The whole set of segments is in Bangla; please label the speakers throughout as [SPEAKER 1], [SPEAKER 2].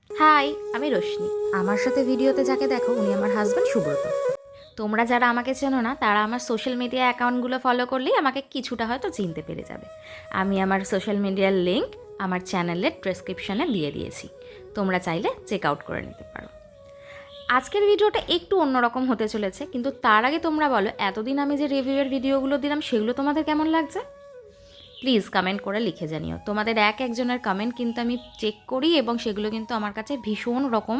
[SPEAKER 1] হাই, আমি রোশনি। আমার সাথে ভিডিওতে যাকে দেখো উনি আমার হাজব্যান্ড সুব্রত। তোমরা যারা আমাকে চেনো না তারা আমার সোশ্যাল মিডিয়া অ্যাকাউন্টগুলো ফলো করলেই আমাকে কিছুটা হয়তো চিনতে পেরে যাবে। আমি আমার সোশ্যাল মিডিয়ার লিঙ্ক আমার চ্যানেলের ডেসক্রিপশনে দিয়ে দিয়েছি, তোমরা চাইলে চেক আউট করে নিতে পারো। আজকের ভিডিওটা একটু অন্যরকম হতে চলেছে, কিন্তু তার আগে তোমরা বলো এতদিন আমি যে রিভিউয়ের ভিডিওগুলো দিলাম সেগুলো তোমাদের কেমন লাগছে। প্লিজ কমেন্ট করে লিখে জানিও। তোমাদের এক একজনের কমেন্ট কিন্তু আমি চেক করি এবং সেগুলো কিন্তু আমার কাছে ভীষণ রকম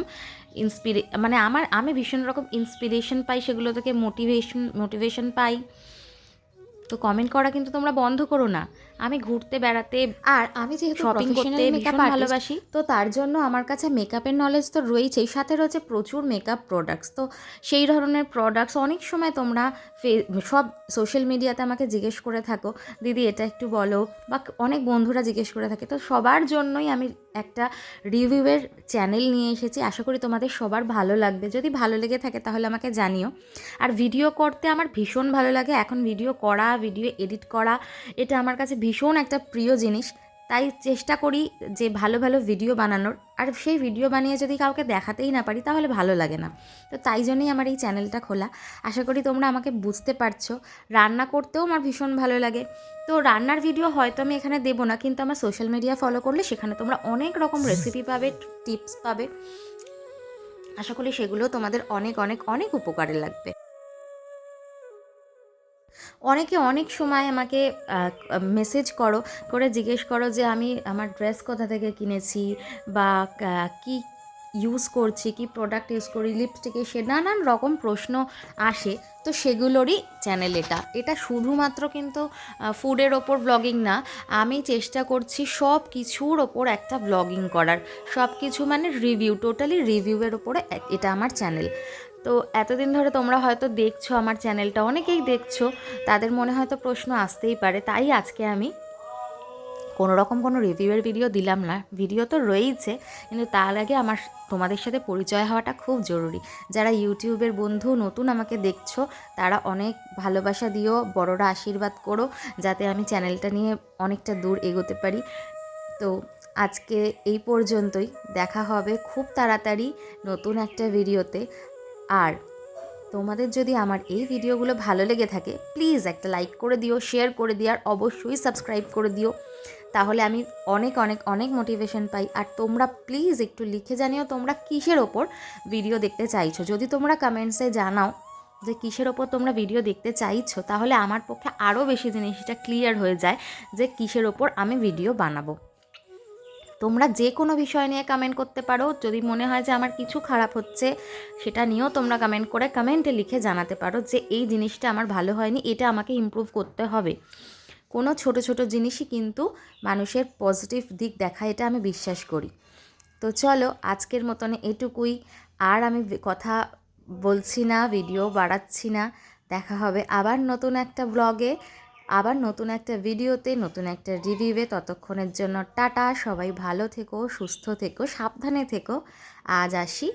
[SPEAKER 1] মানে আমি ভীষণ রকম ইন্সপিরেশন পাই, সেগুলো থেকে মোটিভেশন পাই। তো কমেন্ট করা কিন্তু তোমরা বন্ধ করো না। আমি ঘুরতে বেড়াতে
[SPEAKER 2] আর আমি যেহেতু
[SPEAKER 1] শপিং করতে
[SPEAKER 2] প্রফেশনাল মেকআপ
[SPEAKER 1] ভীষণ
[SPEAKER 2] আর্টিস্ট,
[SPEAKER 1] ভালোবাসি।
[SPEAKER 2] তো তার জন্য আমার কাছে মেকআপের নলেজ তো রয়েছেই, সাথে রয়েছে প্রচুর মেকআপ প্রোডাক্টস। তো সেই ধরনের প্রোডাক্টস অনেক সময় তোমরা সব সোশ্যাল মিডিয়াতে আমাকে জিজ্ঞেস করে থাকো, দিদি এটা একটু বলো, বা অনেক বন্ধুরা জিজ্ঞেস করে থাকে। তো সবার জন্যই আমি একটা রিভিউয়ের চ্যানেল নিয়ে এসেছি। আশা করি তোমাদের সবার ভালো লাগবে। যদি ভালো লেগে থাকে তাহলে আমাকে জানিও। আর ভিডিও করতে আমার ভীষণ ভালো লাগে। এখন ভিডিও করা, ভিডিও এডিট করা, এটা আমার কাছে ভীষণ একটা প্রিয় জিনিস। তাই চেষ্টা করি যে ভালো ভালো ভিডিও বানানোর। আর সেই ভিডিও বানিয়ে যদি কাউকে দেখাতেই না পারি তাহলে ভালো লাগে না। তো তাই জন্যই আমার এই চ্যানেলটা খোলা। আশা করি তোমরা আমাকে বুঝতে পারছো। রান্না করতেও আমার ভীষণ ভালো লাগে। তো রান্নার ভিডিও হয়তো আমি এখানে দেবো না, কিন্তু আমার সোশ্যাল মিডিয়া ফলো করলে সেখানে তোমরা অনেক রকম রেসিপি পাবে, টিপস পাবে। আশা করি সেগুলো তোমাদের অনেক অনেক অনেক উপকারে লাগবে। অনেকে অনেক সময় আমাকে মেসেজ করে জিজ্ঞেস করো যে আমি আমার ড্রেস কোথা থেকে কিনেছি, বা কি ইউজ করছি, কি প্রোডাক্ট ইউজ করি, লিপস্টিকে, সে নানান রকম প্রশ্ন আসে। তো সেগুলোরই চ্যানেল এটা শুধুমাত্র কিন্তু ফুডের ওপর ব্লগিং না, আমি চেষ্টা করছি সব কিছুর ওপর একটা ব্লগিং করার। সব কিছু মানে রিভিউ, টোটালি রিভিউয়ের ওপরে এটা আমার চ্যানেল। তো এতদিন ধরে তোমরা হয়তো দেখছো আমার চ্যানেলটা, অনেকেই দেখছো, তাদের মনে হয়তো প্রশ্ন আসতেই পারে। তাই আজকে আমি কোনো রকম কোনো রিভিউয়ের ভিডিও দিলাম না। ভিডিও তো রয়েইছে, কিন্তু তার আগে আমার তোমাদের সাথে পরিচয় হওয়াটা খুব জরুরি। যারা ইউটিউবের বন্ধু নতুন আমাকে দেখছো, তারা অনেক ভালোবাসা দিও, বড়রা আশীর্বাদ করো, যাতে আমি চ্যানেলটা নিয়ে অনেকটা দূর এগোতে পারি। তো আজকে এই পর্যন্তই। দেখা হবে খুব তাড়াতাড়ি নতুন একটা ভিডিওতে। আর তোমাদের যদি আমার এই ভিডিওগুলো ভালো লেগে থাকে, প্লিজ একটা লাইক করে দিও, শেয়ার করে দিও, আর অবশ্যই সাবস্ক্রাইব করে দিও। তাহলে আমি অনেক অনেক অনেক মোটিভেশন পাই। আর তোমরা প্লিজ একটু লিখে জানিও তোমরা কিসের ওপর ভিডিও দেখতে চাইছো। যদি তোমরা কমেন্টসে জানাও যে কিসের ওপর তোমরা ভিডিও দেখতে চাইছো, তাহলে আমার পক্ষে আরও বেশি জিনিসটা ক্লিয়ার হয়ে যায় যে কিসের ওপর আমি ভিডিও বানাবো। তোমরা যে কোনো বিষয় নিয়ে কমেন্ট করতে পারো। যদি মনে হয় যে আমার কিছু খারাপ হচ্ছে, সেটা নিয়েও তোমরা কমেন্ট করে কমেন্টে লিখে জানাতে পারো যে এই জিনিসটা আমার ভালো হয়নি, এটা আমাকে ইমপ্রুভ করতে হবে। কোনো ছোট ছোট জিনিসই কিন্তু মানুষের পজিটিভ দিক দেখায়, এটা আমি বিশ্বাস করি। তো চলো আজকের মতন এটুকুই। আর আমি কথা বলছি না, ভিডিও বাড়াচ্ছি না। দেখা হবে আবার নতুন একটা ব্লগে, আবার নতুন একটা ভিডিওতে, নতুন একটা রিভিউয়ে। ততক্ষণের জন্য টাটা। সবাই ভালো থেকো, সুস্থ থেকো, সাবধানে থেকো। আজ আসি।